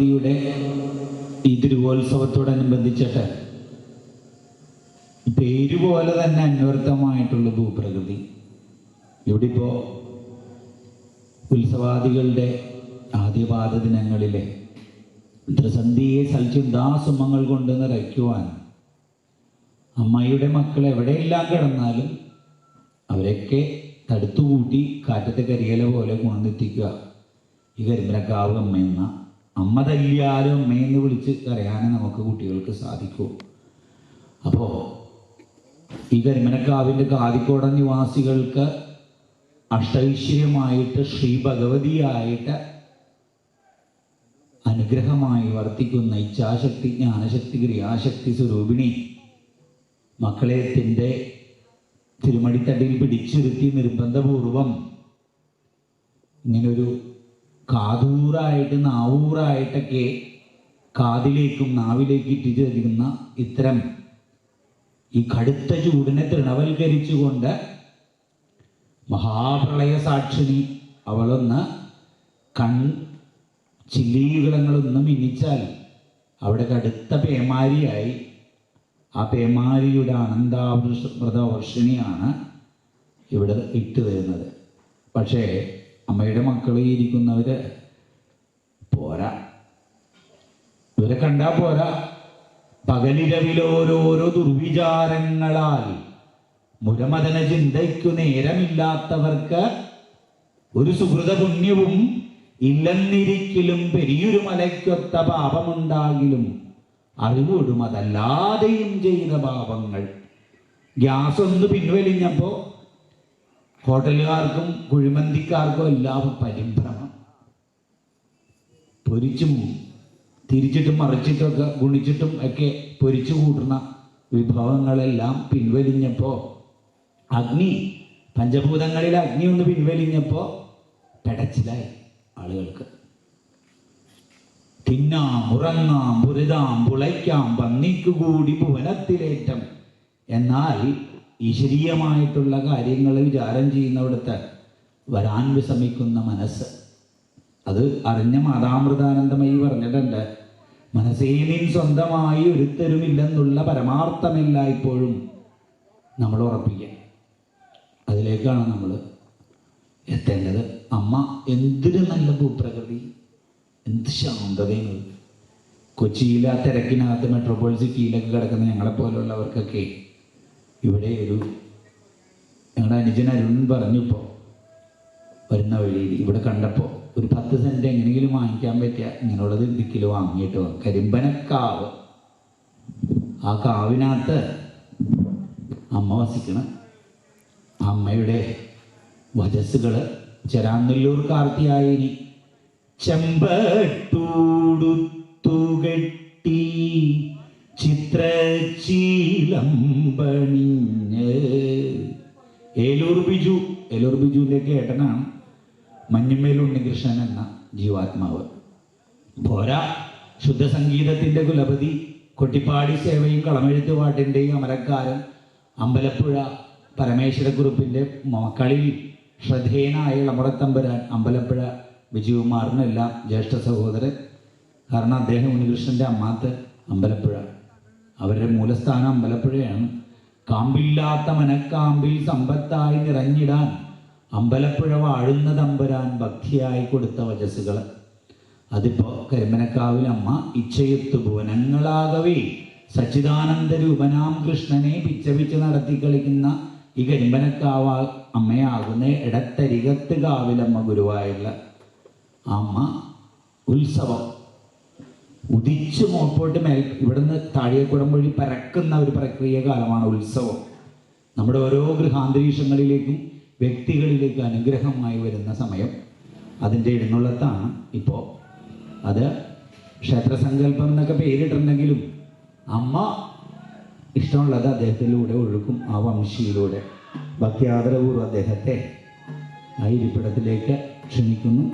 യുടെ ഈ തിരുവോത്സവത്തോടനുബന്ധിച്ചിട്ട് പേരുപോലെ തന്നെ അന്വർത്ഥമായിട്ടുള്ള ഭൂപ്രകൃതി ഇവിടെ ഇപ്പോൾ ഉത്സവാദികളുടെ ആദ്യപാദ ദിനങ്ങളിലെ ത്രിസന്ധിയെ സൽചിന്താസുമങ്ങൾ കൊണ്ട് നിറയ്ക്കുവാൻ അമ്മയുടെ മക്കൾ എവിടെയെല്ലാം കിടന്നാലും അവരൊക്കെ തടുത്തുകൂട്ടി കാറ്റത്തെ കരിയില പോലെ കൊണ്ടെത്തിക്കുക ഈ കരിമ്പനക്കാവ് അമ്മയെന്ന അമ്മ തല്ലിയാലും അമ്മയെന്ന് വിളിച്ച് കരയാനേ നമുക്ക് കുട്ടികൾക്ക് സാധിക്കൂ. അപ്പോൾ ഈ കരിമ്പനക്കാവിൻ്റെ കാതിക്കോട നിവാസികൾക്ക് അഷ്ടൈശ്വര്യമായിട്ട് ശ്രീ ഭഗവതിയായിട്ട് അനുഗ്രഹമായി വർത്തിക്കുന്ന ഇച്ഛാശക്തി, ജ്ഞാനശക്തി, ക്രിയാശക്തി സ്വരൂപിണി മക്കളെ തിൻ്റെ തിരുമടിത്തടിയിൽ പിടിച്ചിരുത്തി നിർബന്ധപൂർവം ഇങ്ങനൊരു കാതൂറായിട്ട് നാവൂറായിട്ടൊക്കെ കാതിലേക്കും നാവിലേക്ക് ഇട്ടിരിക്കുന്ന ഇത്തരം ഈ കടുത്ത ചൂടിനെ തൃണവൽക്കരിച്ചുകൊണ്ട് മഹാപ്രളയ സാക്ഷിണി അവളൊന്ന് ചില്ലീകളങ്ങളൊന്നും മിന്നിച്ചാൽ അവിടെ കടുത്ത പേമാരിയായി ആ പേമാരിയുടെ ആനന്ദാമൃതവർഷിണിയാണ് ഇവിടെ ഇട്ട് തരുന്നത്. പക്ഷേ അമ്മയുടെ മക്കളെ ഇരിക്കുന്നവർ പോരാ, ഇവരെ കണ്ടാൽ പോരാ. പകലിരവിലോരോരോ ദുർവിചാരങ്ങളാൽ മുരമദന ചിന്തയ്ക്കു നേരമില്ലാത്തവർക്ക് ഒരു സുഹൃത പുണ്യവും ഇല്ലെന്നിരിക്കലും പെരിയൊരു മലയ്ക്കൊത്ത പാപമുണ്ടാകിലും അറിവോടും അതല്ലാതെയും ചെയ്ത പാപങ്ങൾ. ഗ്യാസ് ഒന്ന് പിൻവലിഞ്ഞപ്പോൾ ഹോട്ടലുകാർക്കും കുഴിമന്തിക്കാർക്കും എല്ലാം പരിഭ്രമം. പൊരിച്ചും തിരിച്ചിട്ടും മറിച്ചിട്ടൊക്കെ ഗുണിച്ചിട്ടും ഒക്കെ പൊരിച്ചു കൂട്ടുന്ന വിഭവങ്ങളെല്ലാം പിൻവലിഞ്ഞപ്പോൾ അഗ്നി, പഞ്ചഭൂതങ്ങളിൽ അഗ്നി ഒന്ന് പിൻവലിഞ്ഞപ്പോൾ പെടച്ചിലായി ആളുകൾക്ക്. തിന്നാം, ഉറങ്ങാം, പുരുതാം, പുളയ്ക്കാം, പന്നിക്കുകൂടി ഭുവനത്തിലേറ്റം. എന്നാൽ ഈശ്വരീയമായിട്ടുള്ള കാര്യങ്ങൾ വിചാരം ചെയ്യുന്നിടത്ത് വരാൻ വിസമിക്കുന്ന മനസ്സ്, അത് അറിഞ്ഞ മാതാമൃതാനന്ദമയി പറഞ്ഞിട്ടുണ്ട്, മനസ്സേ നിൻ സ്വന്തമായി ഒരുത്തരുമില്ലെന്നുള്ള പരമാർത്ഥമില്ല ഇപ്പോഴും നമ്മൾ ഉറപ്പിക്കുക. അതിലേക്കാണ് നമ്മൾ എത്തേണ്ടത്. അമ്മ എന്തൊരു നല്ല ഭൂപ്രകൃതി, എന്ത് ശാന്തതയാണ്. കൊച്ചിയിലെ ആ തിരക്കിനകത്ത് മെട്രോപോളിറ്റൻ സിറ്റിയിലൊക്കെ കിടക്കുന്ന ഞങ്ങളെപ്പോലുള്ളവർക്കൊക്കെ ഇവിടെ ഞങ്ങളുടെ അനുജൻ അരുൺ പറഞ്ഞപ്പോൾ വരുന്ന വഴിയിൽ ഇവിടെ കണ്ടപ്പോൾ ഒരു 10 സെൻറ്റ് എങ്ങനെയെങ്കിലും വാങ്ങിക്കാൻ പറ്റിയ ഇങ്ങനെയുള്ളത് ദിക്കിൽ വാങ്ങിയിട്ട് കരിമ്പനക്കാവ്. ആ കാവിനകത്ത് അമ്മ വസിക്കണം. അമ്മയുടെ വചസ്സുകൾ ചെരാനെല്ലൂർ കാർത്തിയായിനി ചെമ്പട്ടൂടുത്തുകെട്ടി ചിത്രശീലം പണിഞ്ഞ്. ഏലൂർ ബിജുവിൻ്റെ ഏട്ടനാണ് മഞ്ഞുമേൽ ഉണ്ണികൃഷ്ണൻ എന്ന ജീവാത്മാവ്. പോരാ, ശുദ്ധസംഗീതത്തിൻ്റെ കുലപതി, കൊട്ടിപ്പാടി സേവയും കളമെഴുത്തുപാട്ടിൻ്റെയും അമരക്കാരൻ, അമ്പലപ്പുഴ പരമേശ്വരക്കുറുപ്പിൻ്റെ മക്കളിൽ ശ്രദ്ധേയനായ ഇളമുറത്തമ്പുരാൻ അമ്പലപ്പുഴ വിജയകുമാറിനെല്ലാം ജ്യേഷ്ഠ സഹോദരൻ. കാരണം അദ്ദേഹം ഉണ്ണികൃഷ്ണൻ്റെ അമ്മാത്ത് അമ്പലപ്പുഴ, അവരുടെ മൂലസ്ഥാനം അമ്പലപ്പുഴയാണ്. കാമ്പില്ലാത്ത മനക്കാമ്പിൽ സമ്പത്തായി നിറഞ്ഞിടാൻ അമ്പലപ്പുഴ വാഴുന്ന തമ്പുരാൻ ഭക്തിയായി കൊടുത്ത വചസ്സുകൾ. അതിപ്പോൾ കരിമ്പനക്കാവിൽ അമ്മ ഇച്ഛയുത്തു ഭുവനങ്ങളാകവേ സച്ചിദാനന്ദ രൂപനാം കൃഷ്ണനെ പിച്ച നടത്തി കളിക്കുന്ന ഈ കരിമ്പനക്കാവ് അമ്മയാകുന്ന ഇടത്തരികത്ത് കാവിലമ്മ ഗുരുവായുള്ള അമ്മ ഉത്സവം ഉദിച്ചു മോപ്പോട്ട് ഇവിടുന്ന് താഴേക്കുടം വഴി പരക്കുന്ന ഒരു പ്രക്രിയ കാലമാണ് ഉത്സവം. നമ്മുടെ ഓരോ ഗൃഹാന്തരീക്ഷങ്ങളിലേക്കും വ്യക്തികളിലേക്ക് അനുഗ്രഹമായി വരുന്ന സമയം. അതിൻ്റെ എഴുന്നള്ളത്താണ് ഇപ്പോൾ. അത് ക്ഷേത്രസങ്കല്പം എന്നൊക്കെ പേരിട്ടിട്ടുണ്ടെങ്കിലും അമ്മ ഇഷ്ടമുള്ളത് അദ്ദേഹത്തിലൂടെ ഒഴുക്കും. ആ വംശിയിലൂടെ ഭക്തിയാദരപൂർവ്വം അദ്ദേഹത്തെ ആ ഇരിപ്പിടത്തിലേക്ക് ക്ഷണിക്കുന്നു.